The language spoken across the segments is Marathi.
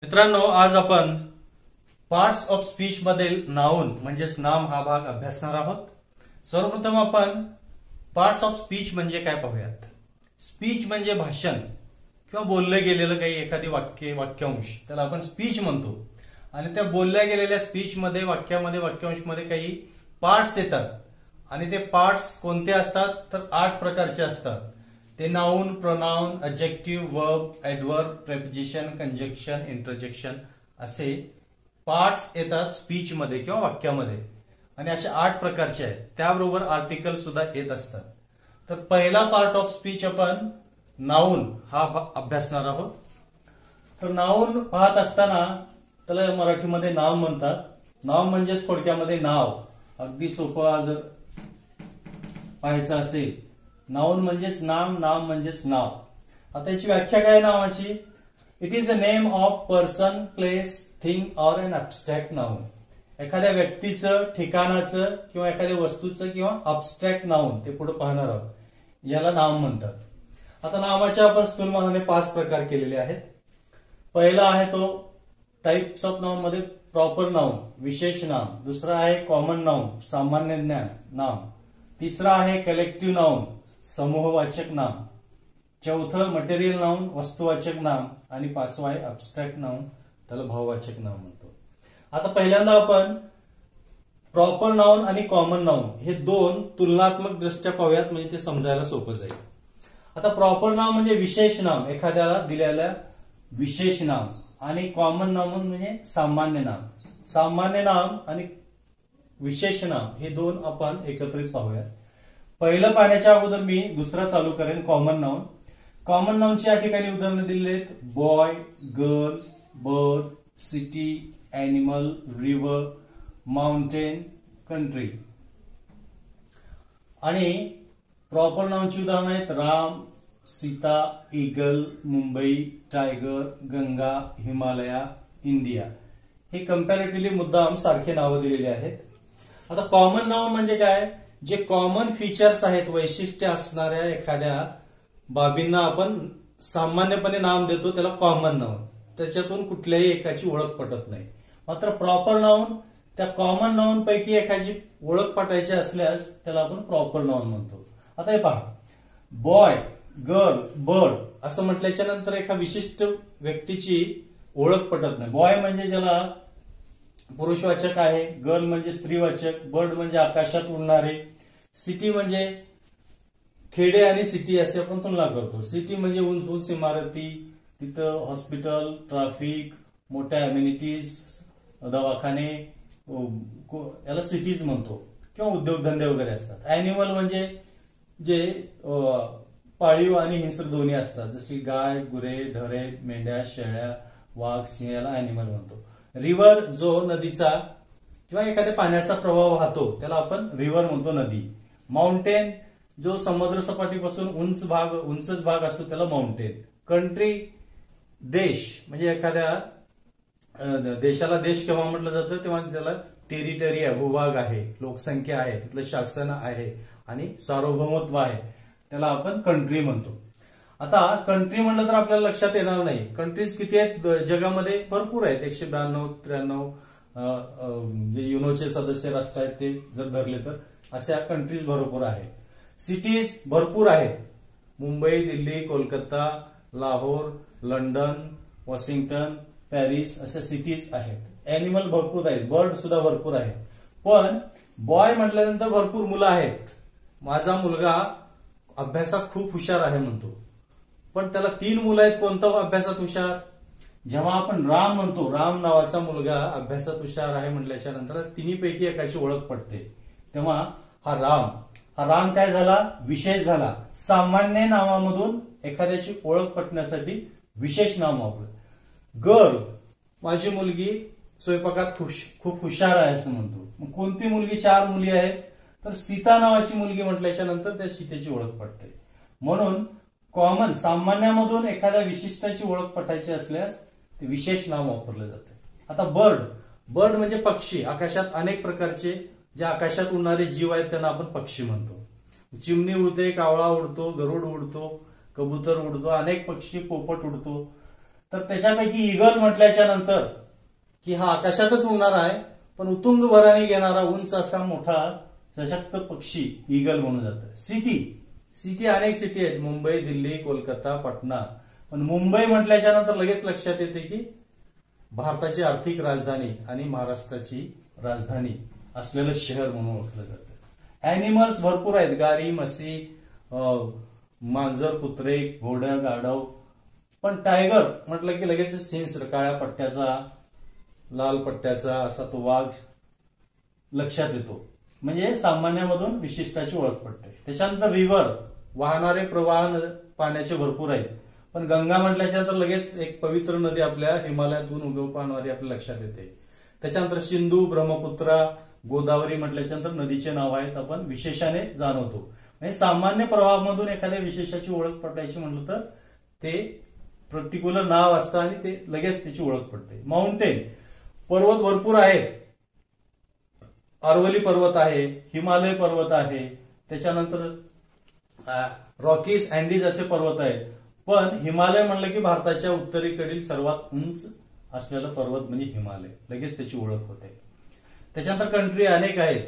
मित्रांनो, आज आपण पार्ट्स ऑफ स्पीच मधील नाउन म्हणजेच नाम हा भाग अभ्यासणार आहोत. सर्वप्रथम आपण पार्ट्स ऑफ स्पीच म्हणजे काय पाहूयात. स्पीच म्हणजे भाषण किंवा बोललं गेलेलं काही एखादी वाक्यांश त्याला आपण स्पीच म्हणतो. आणि त्या बोलल्या गेलेल्या स्पीच मध्ये वाक्यांश मध्ये काही पार्ट्स येतात आणि ते पार्ट्स कोणते असतात तर 8 प्रकारचे असतात. ते noun, pronoun, adjective, verb, adverb, preposition, conjunction, interjection असे पार्ट्स येतात स्पीच मध्ये किंवा वाक्यामध्ये. आणि असे 8 प्रकारचे आहेत. त्याबरोबर आर्टिकल सुद्धा येत असतात. तर पहिला पार्ट ऑफ स्पीच आपण नाउन हा अभ्यासणार आहोत. तर नाउन पाहत असताना त्याला मराठीमध्ये नाम म्हणतात. नाम म्हणजेच थोडक्यामध्ये नाव. अगदी सोपं जर पाहायचं असेल, नाउन म्हणजेच नाम, नाम म्हणजेच नाव. आता याची व्याख्या काय नावाची? It is a name of person, place, thing or an abstract noun. एखाद्या व्यक्तीचं, ठिकाणाचं किंवा एखाद्या वस्तूचं किंवा अबस्ट्रॅक्ट नाउन ते पुढे पाहणार आहोत. याला नाम म्हणतात. आता नावाचे आपण स्थूलमानाने 5 प्रकार केलेले आहेत. पहिला आहे तो टाइप्स ऑफ नाउन मध्ये प्रॉपर नाउन, विशेष नाम. दुसरा आहे कॉमन नाउन, सामान्य नाम. तिसरा आहे कलेक्टिव्ह नाउन, समूहवाचक नाम. चौथं मटेरियल नाउन, वस्तुवाचक नाम. आणि 5वं आहे अबस्ट्रॅक्ट नाउन, त्याला भाववाचक नाम म्हणतो. आता पहिल्यांदा आपण प्रॉपर नाउन आणि कॉमन नाउन हे 2 तुलनात्मक दृष्ट्या पाहूयात, म्हणजे ते समजायला सोपं जाईल. आता प्रॉपर नाम म्हणजे विशेष नाम, एखाद्याला दिलेल्या विशेष नाम. आणि कॉमन नाम म्हणजे सामान्य नाम. सामान्य नाम आणि विशेष नाम हे 2 आपण एकत्रित पाहूयात. पहिलं पाहण्याच्या अगोदर मी दुसरं चालू करेन, कॉमन नाउन. कॉमन नाउनची या ठिकाणी उदाहरणं दिलेली आहेत. Boy, girl, bird, city, animal, river, mountain, country. आणि प्रॉपर नाउनची उदाहरणं आहेत Ram, Sita, eagle, Mumbai, tiger, Ganga, Himalaya, India. हे कम्पॅरेटिव्हली मुद्दाम सारखे नावं दिलेली आहेत. आता कॉमन नाउन म्हणजे काय? जे कॉमन फीचर्स आहेत, वैशिष्ट्य असणाऱ्या एखाद्या बाबींना आपण सामान्यपणे नाम देतो, त्याला कॉमन नाउन. त्याच्यातून कुठल्याही एकाची ओळख पटत नाही. मात्र प्रॉपर नाउन त्या कॉमन नाउन पैकी एखादी ओळख पटायची असल्यास त्याला आपण प्रॉपर नाउन म्हणतो. आता हे पहा, बॉय, गर्ल, बर्ड असं म्हटल्याच्या नंतर एका विशिष्ट व्यक्तीची ओळख पटत नाही. बॉय म्हणजे ज्याला पुरुषवाचक आहे, गर्ल म्हणजे स्त्रीवाचक, बर्ड म्हणजे आकाशात उडणारे, सिटी म्हणजे खेडे आणि सिटी असे आपण तुलना करतो. सिटी म्हणजे उंच उंच इमारती, तिथं हॉस्पिटल, ट्रॅफिक, मोठ्या अम्युनिटीज, दवाखाने, याला सिटीज म्हणतो किंवा उद्योगधंदे वगैरे असतात. अॅनिमल म्हणजे जे पाळीव आणि हिंस्र दोन्ही असतात, जशी गाय, गुरे, ढोरे, मेंढ्या, शेळ्या, वाघ, सिंह, याला अॅनिमल म्हणतो. रिव्हर जो नदीचा किंवा एखाद्या पाण्याचा प्रवाह वाहतो त्याला आपण रिव्हर म्हणतो, नदी. माउंटेन जो समुद्र सपाटीपासून उंचच भाग असतो त्याला माउंटेन. कंट्री देश, म्हणजे एखाद्या देशाला देश केव्हा म्हटलं जातं तेव्हा त्याला टेरिटरी आहे, भूभाग आहे, लोकसंख्या आहे, तिथलं शासन आहे आणि सार्वभौमत्व आहे, त्याला आपण कंट्री म्हणतो. आता कंट्री म्हणलं तर आपल्याला लक्षात येणार नाही. कंट्रीज किती आहेत जगामध्ये? भरपूर आहेत. 192-93 जे युनोचे सदस्य राष्ट्र आहेत ते जर धरले तर अशा कंट्रीज भरपूर आहेत. सिटीज भरपूर आहेत. Mumbai, Delhi, Kolkata, Lahore, London, Washington, Paris अशा सिटीज आहेत. अॅनिमल भरपूर आहेत, बर्ड सुद्धा भरपूर आहेत. पण बॉय म्हटल्यानंतर भरपूर मुलं आहेत. माझा मुलगा अभ्यासात खूप हुशार आहे म्हणतो, पण त्याला 3 मुलं आहेत. कोणतं अभ्यासात हुशार? जेव्हा आपण राम म्हणतो, राम नावाचा मुलगा अभ्यासात हुशार आहे म्हटल्याच्या नंतर तिन्हीपैकी एकाची ओळख पडते, तेव्हा हा राम काय झाला? विशेष झाला. सामान्य नावामधून एखाद्याची ओळख पटण्यासाठी विशेष नाम वापरलं. गर्ल, माझी मुलगी स्वयंपाकात खूप हुशार आहे असं म्हणतो. मग कोणती मुलगी? 4 मुली आहेत, तर सीता नावाची मुलगी म्हटल्याच्या नंतर त्या सीतेची ओळख पडते. म्हणून कॉमन, सामान्यामधून एखाद्या विशिष्टाची ओळख पटायची असल्यास ते विशेष नाम वापरलं जाते. आता बर्ड म्हणजे पक्षी. आकाशात अनेक प्रकारचे जे आकाशात उडणारे जीव आहेत त्यांना आपण पक्षी म्हणतो. चिमणी उडते, कावळा उडतो, गरुड उडतो, कबूतर उडतो, अनेक पक्षी, पोपट उडतो. तर त्याच्यापैकी ईगल म्हटल्याच्या नंतर की हा आकाशातच उडणारा आहे, पण उतुंग भराने घेणारा उंच असा मोठा सशक्त पक्षी ईगल म्हणून जातं. सिटी अनेक सिटी आहेत, मुंबई, दिल्ली, कोलकाता, पटना. पण मुंबई म्हटल्याच्या नंतर लगेच लक्षात येते की भारताची आर्थिक राजधानी आणि महाराष्ट्राची राजधानी असलेलं शहर म्हणून ओळखलं जातं. अॅनिमल्स भरपूर आहेत, गारी, म्हशी, मांजर, कुत्रे, घोडं, गाढव. पण टायगर म्हटलं की लगेच सिंह, काळ्या पट्ट्याचा, लाल पट्ट्याचा असा तो वाघ लक्षात येतो. म्हणजे सामान्यामधून विशिष्टाची ओळख पडते. त्याच्यानंतर रिव्हर, वाहणारे प्रवाह पाण्याचे भरपूर आहेत. पण गंगा म्हटल्याच्या नंतर लगेच एक पवित्र नदी आपल्या हिमालयातून उगव पाहणारी आपल्या लक्षात येते. त्याच्यानंतर सिंधू, ब्रह्मपुत्रा, गोदावरी म्हटल्याच्या नंतर नदीचे नाव आहेत, आपण विशेषाने जाणवतो. म्हणजे सामान्य प्रवाहामधून एखाद्या विशेषाची ओळख पडायची म्हटलं तर ते पर्टिक्युलर नाव असतं आणि ते लगेच त्याची ओळख पडते. माउंटेन, पर्वत भरपूर आहेत. अरवली पर्वत आहे, हिमालय पर्वत आहे, त्याच्यानंतर रॉकीज, अँडीज असे पर्वत आहेत. पण हिमालय म्हणलं की भारताच्या उत्तरेकडील सर्वात उंच असलेला पर्वत म्हणजे हिमालय, लगेच त्याची ओळख होते. त्याच्यानंतर कंट्री अनेक आहेत,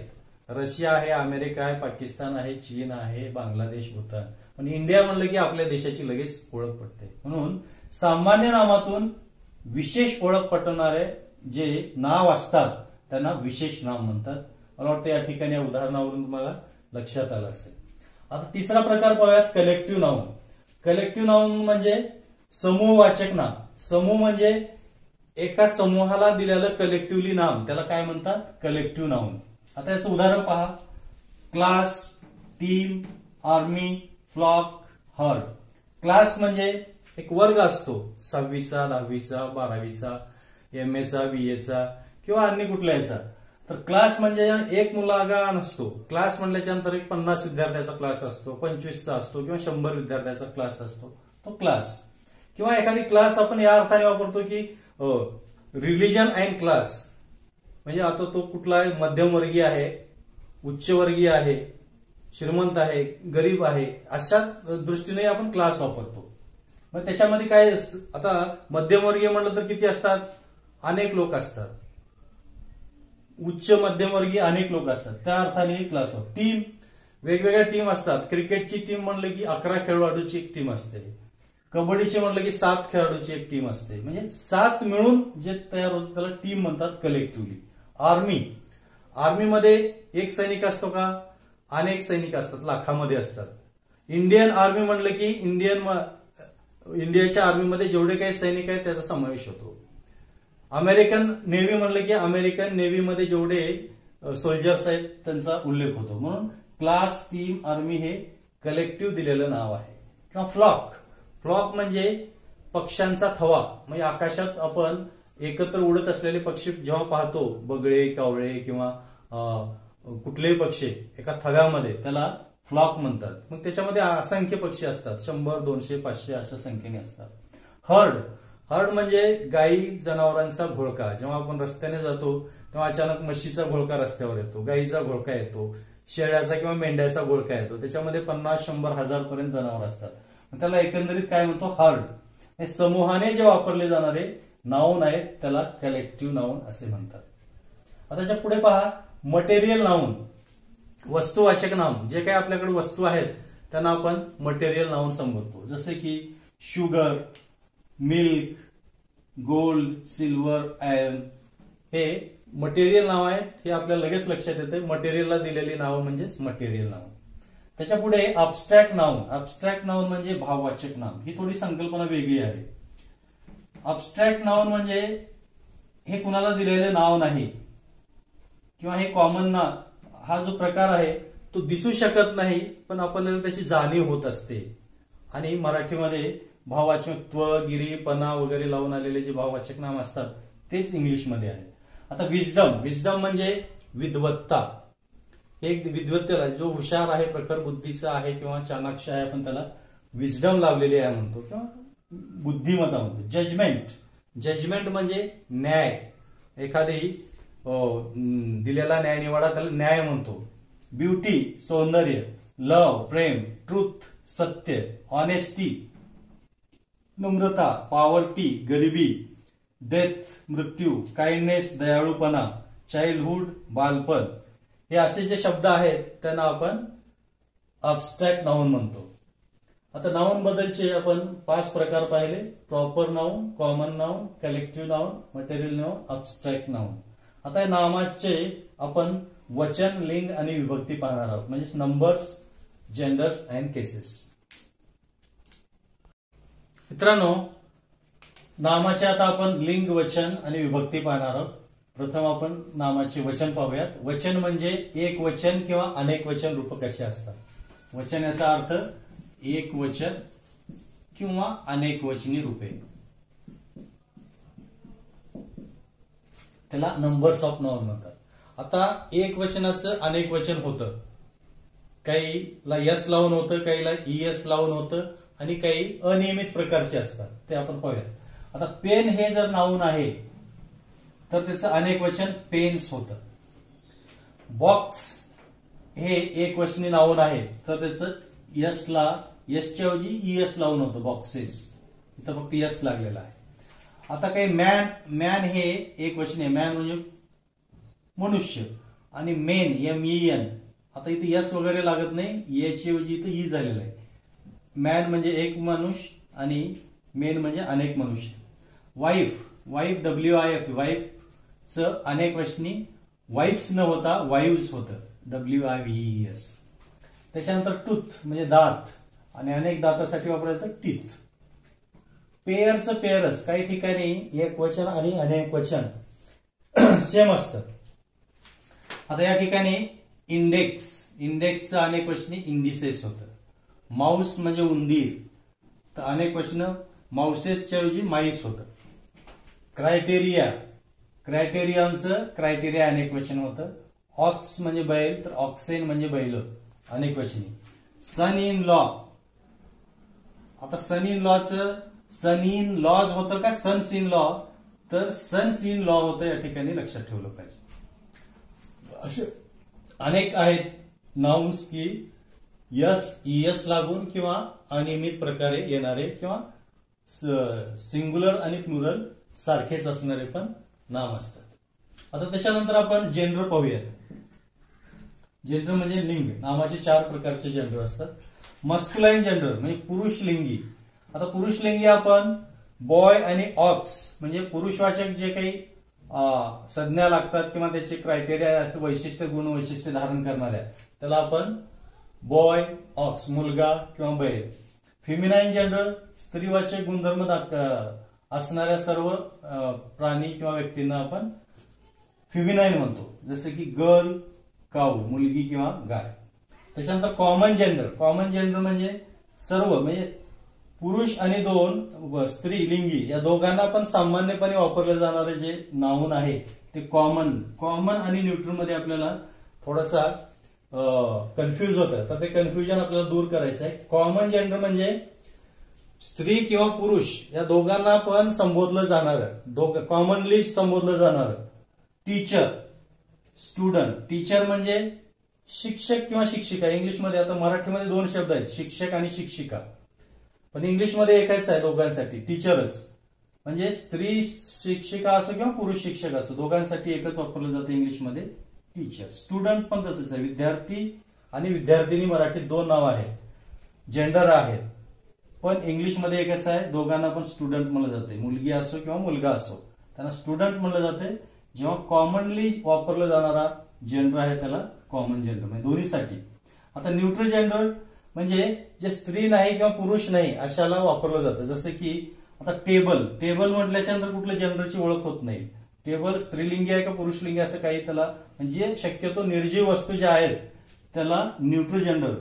रशिया आहे, अमेरिका आहे, पाकिस्तान आहे, चीन आहे, बांगलादेश, भूतान. पण इंडिया म्हणलं की आपल्या देशाची लगेच ओळख पडते. म्हणून सामान्य नावातून विशेष ओळख पटवणारे जे नाव असतात त्यांना विशेष नाव म्हणतात. मला वाटतं या ठिकाणी या उदाहरणावरून तुम्हाला लक्षात आलं असेल. आता तिसरा प्रकार पाहूयात, कलेक्टिव्ह नाउन. कलेक्टिव्ह नाउन म्हणजे समूहवाचक नाम. समूह म्हणजे एका समूहाला दिलेलं कलेक्टिव्हली नाम, त्याला काय म्हणतात, कलेक्टिव्ह नाउन. आता याचं उदाहरण पहा, class, team, army, flock, herd. Class म्हणजे एक वर्ग असतो, 6वीचा, 10वीचा, 12वीचा, MA चा, BA चा किंवा अन्य कुठल्याचा. तर क्लास म्हणजे एक मुलगा नसतो. क्लास म्हटल्याच्या नंतर एक 50 विद्यार्थ्याचा क्लास असतो, 25चा असतो किंवा 100 विद्यार्थ्याचा क्लास असतो, तो क्लास. किंवा एखादी क्लास आपण या अर्थाने वापरतो की रिलिजन अँड क्लास, म्हणजे आता तो कुठला मध्यमवर्गीय आहे, उच्चवर्गीय आहे, श्रीमंत आहे, गरीब आहे, अशा दृष्टीने आपण क्लास वापरतो. मग त्याच्यामध्ये काय, आता मध्यमवर्गीय म्हणलं तर किती असतात, अनेक लोक असतात. उच्च मध्यमवर्गीय अनेक लोक असतात, त्या अर्थाने क्लास. टीम, वेगवेगळ्या टीम असतात. क्रिकेटची टीम म्हणलं की 11 खेळाडूची एक टीम असते. कबड्डीची म्हणलं की 7 खेळाडूची एक टीम असते. म्हणजे 7 मिळून जे तयार होतं त्याला टीम म्हणतात कलेक्टिव्हली. आर्मीमध्ये एक सैनिक असतो का, अनेक सैनिक असतात, लाखामध्ये असतात. इंडियन आर्मी म्हणलं की इंडियाच्या आर्मीमध्ये जेवढे काही सैनिक आहेत त्याचा समावेश होतो. अमेरिकन नेव्ही म्हणलं की अमेरिकन नेव्हीमध्ये जेवढे सोल्जर्स आहेत त्यांचा उल्लेख होतो. म्हणून क्लास, टीम, आर्मी हे कलेक्टिव्ह दिलेलं नाव आहे. किंवा फ्लॉक म्हणजे पक्ष्यांचा थवा. म्हणजे आकाशात आपण एकत्र उडत असलेले पक्षी जेव्हा पाहतो, बगळे, कावळे किंवा कुठलेही पक्षी एका थव्यामध्ये, त्याला फ्लॉक म्हणतात. मग त्याच्यामध्ये असंख्य पक्षी असतात, 100, 200, 500 अशा संख्येने असतात. हर्ड म्हणजे गायी जनावरांचा घोळका. जेव्हा आपण रस्त्याने जातो तेव्हा अचानक म्हशीचा घोळका रस्त्यावर येतो, गायीचा घोळका येतो, शेळ्याचा किंवा मेंढ्याचा घोळका येतो. त्याच्यामध्ये 50, 100, 1000 पर्यंत जनावर असतात. त्याला एकंदरीत काय म्हणतो, हर्ड. समूहाने जे वापरले जाणारे नाऊन आहेत त्याला कलेक्टिव्ह नाऊन असे म्हणतात. आता त्याच्या पुढे पहा, मटेरियल नाऊन, वस्तुवाचक नाम. जे काही आपल्याकडे वस्तू आहेत त्यांना आपण मटेरियल नाऊन संबोधतो. जसे की sugar, milk, gold, silver, iron हे मटेरियल नाव आहेत. हे आपल्याला लगेच लक्षात येते, मटेरियलला दिलेली नाव म्हणजेच मटेरियल नाव. त्याच्या पुढे अबस्ट्रॅक्ट नाउन म्हणजे भाववाचक नाम. ही थोडी संकल्पना वेगळी आहे. अबस्ट्रॅक्ट नाउन म्हणजे हे कुणाला दिलेलं नाव नाही किंवा हे कॉमन नाव. हा जो प्रकार आहे तो दिसू शकत नाही पण आपल्याला त्याची जाणीव होत असते. आणि मराठीमध्ये भाववाचक गिरी, पणा वगैरे लावून आलेले जे भाववाचक नाम असतात तेच इंग्लिशमध्ये आहे. आता विजडम म्हणजे विद्वत्ता. एक विद्वत्तेला जो हुशार आहे, प्रखर बुद्धीचा आहे किंवा चाणाक्ष आहे, आपण त्याला विजडम लावलेली आहे म्हणतो किंवा बुद्धिमत्ता म्हणतो. जजमेंट म्हणजे न्याय. एखादी दिलेला न्याय निवाडा त्याला न्याय म्हणतो. ब्युटी सौंदर्य, लव्ह प्रेम, ट्रुथ सत्य, ऑनेस्टी नम्रता, पॉवर्टी गरिबी, डेथ मृत्यू, काइंडनेस दयाळूपणा, चाइल्डहुड बालपण, हे असे जे शब्द आहेत त्यांना आपण अबस्ट्रॅक्ट नाउन म्हणतो. आता नाउन बद्दलचे आपण 5 प्रकार पाहिले. Proper noun, common noun, collective noun, material noun, abstract noun. आता या नामाचे आपण वचन, लिंग आणि विभक्ती पाहणार आहोत, म्हणजे नंबर्स, जेंडर्स अँड केसेस. मित्रांनो, नामाचे आता आपण लिंग, वचन आणि विभक्ती पाहणार आहोत. प्रथम आपण नामाचे वचन पाहूयात. वचन म्हणजे एक वचन किंवा अनेक वचन रूप कसे असतात. वचन याचा अर्थ एक वचन किंवा अनेक वचनी रूपे, त्याला नंबर्स ऑफ नाउन म्हणतात. आता एक वचनाचं अनेक वचन होतं, काहीला यस लावून होतं, काहीला ईएस लावून होतं आणि काही अनियमित प्रकारचे असतात, ते आपण पाहूयात. आता पेन हे जर नाउन आहे तर त्याचं अनेक वचन पेन्स होतं. बॉक्स हे एक वचनी नाउन आहे तर त्याचं यसच्या ऐवजी ईएस लावून होतं, बॉक्सेस. इथं फक्त यस लागलेला आहे. आता काही मॅन हे एक वचनी आहे, मॅन म्हणजे मनुष्य, आणि मेन MEN, आता इथे यस वगैरे लागत नाही, याच्या ऐवजी इथं ई झालेलं आहे. मॅन म्हणजे एक मनुष्य आणि मेन म्हणजे अनेक मनुष्य. वाईफ WIF, वाईफचं अनेक वचनी वाईफ्स न होता वाईव्स होतं, WIVES. त्याच्यानंतर टूथ म्हणजे दात, आणि अनेक दातासाठी वापरायचं टीथ. पेअरचं पेअरच, काही ठिकाणी एक वचन आणि अनेक वचन सेम असतं. आता या ठिकाणी इंडेक्सचं अनेक वचनी इंडिसेस होतं. माऊस म्हणजे उंदीर, तर अनेक वचन माउसेसच्या ऐवजी माईस होतं. क्रायटेरियनचं क्रायटेरिया अनेक वचन होतं. ऑक्स म्हणजे बैल, तर ऑक्सेन म्हणजे बैल अनेक वचनी. सन इन लॉ, आता सन इन लॉज होतं का सन्स इन लॉ, तर सन्स इन लॉ होतं, या ठिकाणी लक्षात ठेवलं पाहिजे. असे अनेक आहेत नाउन्स की ईएस लागून किंवा अनियमित प्रकारे येणारे किंवा सिंग्युलर आणि प्लुरल सारखेच असणारे पण नाम असतात. आता त्याच्यानंतर आपण जेंडर पाहूयात. जेंडर म्हणजे लिंग. नामाचे 4 प्रकारचे जेंडर असतात. मस्क्युलाइन जेंडर म्हणजे पुरुषलिंगी. आता पुरुषलिंगी आपण बॉय आणि ऑक्स म्हणजे पुरुषवाचक जे काही संज्ञा लागतात किंवा त्याचे क्रायटेरिया, वैशिष्ट्य, गुण वैशिष्ट्य धारण करणाऱ्या, त्याला आपण बॉय, ऑक्स मुलगा किंवा बैल. फेमिनाईन जेंडर स्त्रीवाचक गुणधर्म असणाऱ्या सर्व प्राणी किंवा व्यक्तींना आपण फेमिनाईन म्हणतो, जसे की गर्ल, काऊ मुलगी किंवा गाय. त्याच्यानंतर कॉमन जेंडर म्हणजे सर्व, म्हणजे पुरुष आणि 2 स्त्री लिंगी या दोघांना पण सामान्यपणे वापरले जाणारे जे नाउन आहे ते कॉमन आणि न्यूट्रल मध्ये आपल्याला थोडासा कन्फ्युज होतं, तर ते कन्फ्युजन आपल्याला दूर करायचं आहे. कॉमन जेंडर म्हणजे स्त्री किंवा पुरुष या दोघांना पण संबोधलं जाणारं, कॉमनली संबोधलं जाणारं. Teacher, student. टीचर म्हणजे शिक्षक किंवा शिक्षिका. इंग्लिशमध्ये, आता मराठीमध्ये 2 शब्द आहेत, शिक्षक आणि शिक्षिका, पण इंग्लिशमध्ये एकच आहे दोघांसाठी, टीचरच. म्हणजे स्त्री शिक्षिका असो किंवा पुरुष शिक्षक असो, दोघांसाठी एकच वापरलं जातं इंग्लिशमध्ये, टीचर. स्टुडंट पण तसंच आहे, विद्यार्थी आणि विद्यार्थिनी मराठीत 2 नाव आहेत, जेंडर आहेत, पण इंग्लिशमध्ये एकच आहे, दोघांना पण स्टुडंट म्हणलं जाते. मुलगी असो किंवा मुलगा असो त्यांना स्टुडंट म्हणलं जाते. जेव्हा कॉमनली वापरलं जाणारा जेंडर आहे त्याला कॉमन जेंडर, म्हणजे दोन्हीसाठी. आता न्यूट्रल जेंडर म्हणजे जे स्त्री नाही किंवा पुरुष नाही अशाला वापरलं जातं. जसं की आता टेबल म्हटल्याच्या नंतर कुठल्या जेंडरची ओळख होत नाही. टेबल स्त्रीलिंगी आहे का पुरुषलिंगी असं काही त्याला, म्हणजे शक्यतो निर्जीव वस्तू ज्या आहेत त्याला न्यूट्रल जेंडर.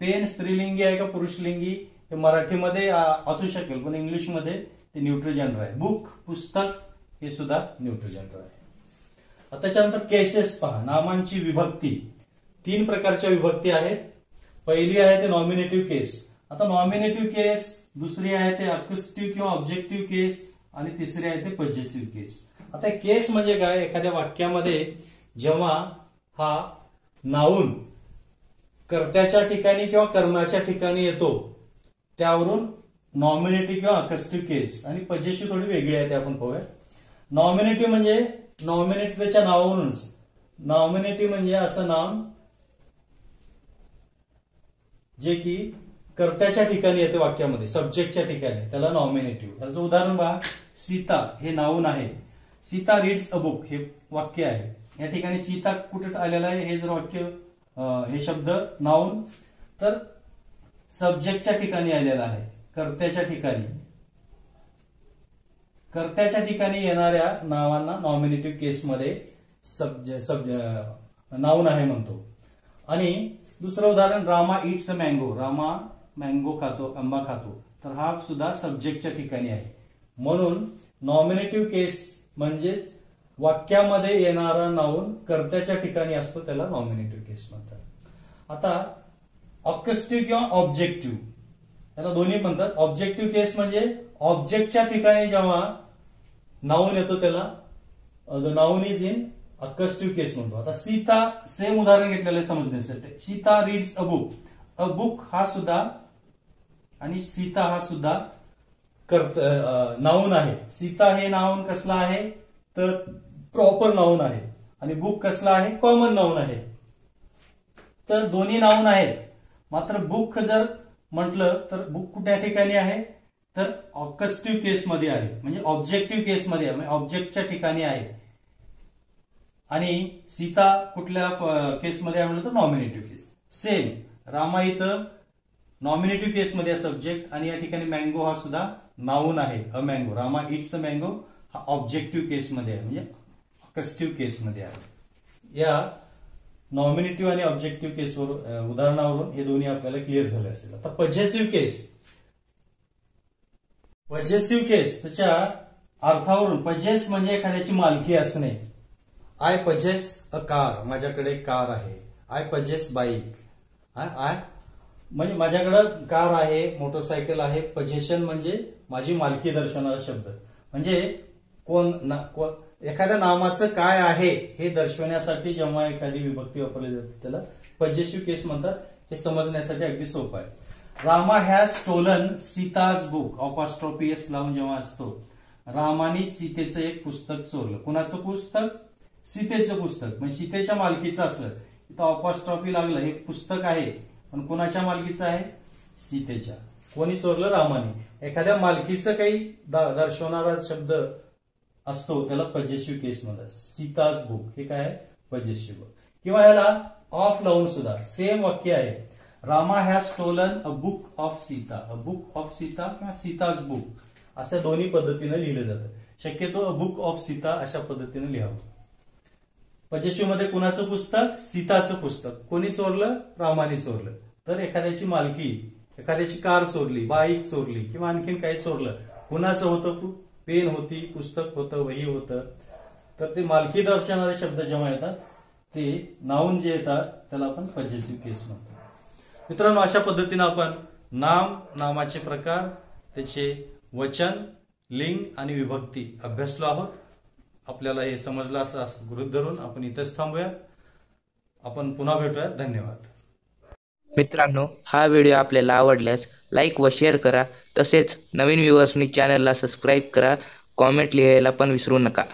पेन स्त्रीलिंगी आहे का पुरुषलिंगी हे मराठीमध्ये असू शकेल, पण इंग्लिशमध्ये ते न्यूट्रल जेंडर आहे. बुक पुस्तक हे सुद्धा न्यूट्रल जेंडर आहे. त्याच्यानंतर केसेस पहा. नामांची विभक्ती 3 प्रकारच्या विभक्ती आहेत. पहिली आहे ते नॉमिनेटिव्ह केस. आता नॉमिनेटिव्ह केस, दुसरी आहे ते अक्युस्टिव्ह किंवा ऑब्जेक्टिव्ह केस, आणि तिसरी आहे ते पजेसिव्ह केस. आता केस म्हणजे काय, एखाद्या वाक्यामध्ये जेव्हा हा नाउन कर्त्याच्या ठिकाणी किंवा कर्माच्या ठिकाणी येतो त्यावरून नॉमिनेटिव्ह किंवा अकस्टिव्ह केस आणि पजेशिव्ह थोडी वेगळी आहे ते आपण पाहूया. नॉमिनेटिव्ह म्हणजे नॉमिनेटिव्हच्या नावावरूनच. नॉमिनेटिव्ह म्हणजे असं नाम जे की कर्त्याच्या ठिकाणी येते वाक्यामध्ये, सब्जेक्टच्या ठिकाणी, त्याला नॉमिनेटिव्ह. त्याचं उदाहरण पहा. सीता हे नाऊन आहे. सीता रीड्स अ बुक हे वाक्य आहे. या ठिकाणी सीता कुठे आलेला आहे हे जर वाक्य हे शब्द नाऊन तर सब्जेक्टच्या ठिकाणी आलेला आहे, कर्त्याच्या ठिकाणी. कर्त्याच्या ठिकाणी येणाऱ्या नावांना नॉमिनेटिव्ह केसमध्ये नाऊन आहे म्हणतो. आणि दुसरं उदाहरण, Rama it's a mango. Rama mango खातो, आंबा खातो. तर हा सुद्धा सब्जेक्टच्या ठिकाणी आहे. म्हणून नॉमिनेटिव्ह केस म्हणजेच वाक्यामध्ये येणारा नाऊन कर्त्याच्या ठिकाणी असतो, त्याला नॉमिनेटिव्ह केस म्हणतात. आता ऑब्जेक्टिव्ह किंवा ऑब्जेक्टिव्ह याला दोन्ही म्हणतात. ऑब्जेक्टिव्ह केस म्हणजे ऑब्जेक्टच्या ठिकाणी जेव्हा नाऊन येतो त्याला नाऊन इज इन अकस्टिव्ह केस म्हणतो. आता सीता, सेम उदाहरण घेतलेलं आहे समजण्यासाठी. Sita reads a book. A book हा सुद्धा आणि सीता हा सुद्धा नाऊन आहे. सीता हे नाऊन कसला आहे तर प्रॉपर नाऊन आहे आणि बुक कसला आहे, कॉमन नाऊन आहे. तर दोन्ही नाऊन आहेत. मात्र बुक जर म्हटलं तर बुक कुठल्या ठिकाणी आहे तर अकस्टिव्ह केसमध्ये आहे, म्हणजे ऑब्जेक्टिव्ह केसमध्ये आहे, म्हणजे ऑब्जेक्टच्या ठिकाणी आहे. आणि सीता कुठल्या केसमध्ये आहे म्हणलं तर नॉमिनेटिव्ह केस. सेम रामा इथं नॉमिनेटिव्ह केसमध्ये आहे सब्जेक्ट, आणि या ठिकाणी मँगो हा सुद्धा नाऊन आहे. A mango. Rama it's a mango हा ऑब्जेक्टिव्ह केसमध्ये आहे, म्हणजे अकस्टिव्ह केसमध्ये आहे. या नॉमिनेटिव्ह आणि ऑब्जेक्टिव्ह केसवर उदाहरणावरून हे दोन्ही आपल्याला क्लिअर झाले असेल. आता पजेसिव्ह केस. पजेसिव्ह केस त्याच्या अर्थावरून, पजेस म्हणजे एखाद्याची मालकी असणे. I possess a car. माझ्याकडे कार आहे. I possess bike. आय म्हणजे माझ्याकडे कार आहे, मोटरसायकल आहे. पजेशन म्हणजे माझी मालकी दर्शवणारा शब्द. म्हणजे एखाद्या नामाचं काय आहे हे दर्शवण्यासाठी जेव्हा एखादी विभक्ती वापरली जाते त्याला पजेसिव्ह केस म्हणतात. हे समजण्यासाठी अगदी सोपं आहे. Rama has stolen Sita's book. Apostrophe S लावून जेव्हा असतो, रामाने सीतेचं एक पुस्तक चोरलं. कुणाचं पुस्तक? सीतेचं पुस्तक. म्हणजे सीतेच्या मालकीचं असलं तर अपॉस्ट्रॉफी लागलं. हे पुस्तक आहे पण कुणाच्या मालकीचं आहे? सीतेच्या. कोणी चोरलं? रामाने. एखाद्या मालकीचं काही दर्शवणारा शब्द असतो त्याला पजेसिव्ह केस म्हणतात. सीताज बुक हे काय आहे? पजेसिव्ह. किंवा ह्याला ऑफ लावून सुद्धा सेम वाक्य आहे. Rama has stolen a book of Sita. A book of Sita किंवा सीताज बुक असं दोन्ही पद्धतीने लिहिलं जातं. शक्यतो अ बुक ऑफ सीता अशा पद्धतीने लिहावं. पजेसिव्ह मध्ये कुणाचं पुस्तक? सीताचं पुस्तक. कोणी चोरलं? रामाने चोरलं. तर एखाद्याची मालकी, एखाद्याची कार चोरली, बाईक चोरली किंवा आणखीन काही चोरलं, कुणाचं होतं? पेन होती, पुस्तक होतं, वही होतं. तर ते मालकी दर्शवणारे शब्द जेव्हा येतात ते नाऊन जे येतात त्याला आपण पजेसिव्ह केस म्हणतो. मित्रांनो, अशा पद्धतीनं आपण नाम, नामाचे प्रकार, त्याचे वचन, लिंग आणि विभक्ती अभ्यासलो आहोत. आपल्याला हे समजलं असं गृहीत धरून आपण इथेच थांबूया. आपण पुन्हा भेटूया. धन्यवाद. मित्रांनो, हा व्हिडिओ आपल्याला आवडल्यास लाईक व शेअर करा. तसेच नवीन व्ह्यूअर्सनी चॅनलला सबस्क्राईब करा. कॉमेंट लिहायला पण विसरू नका.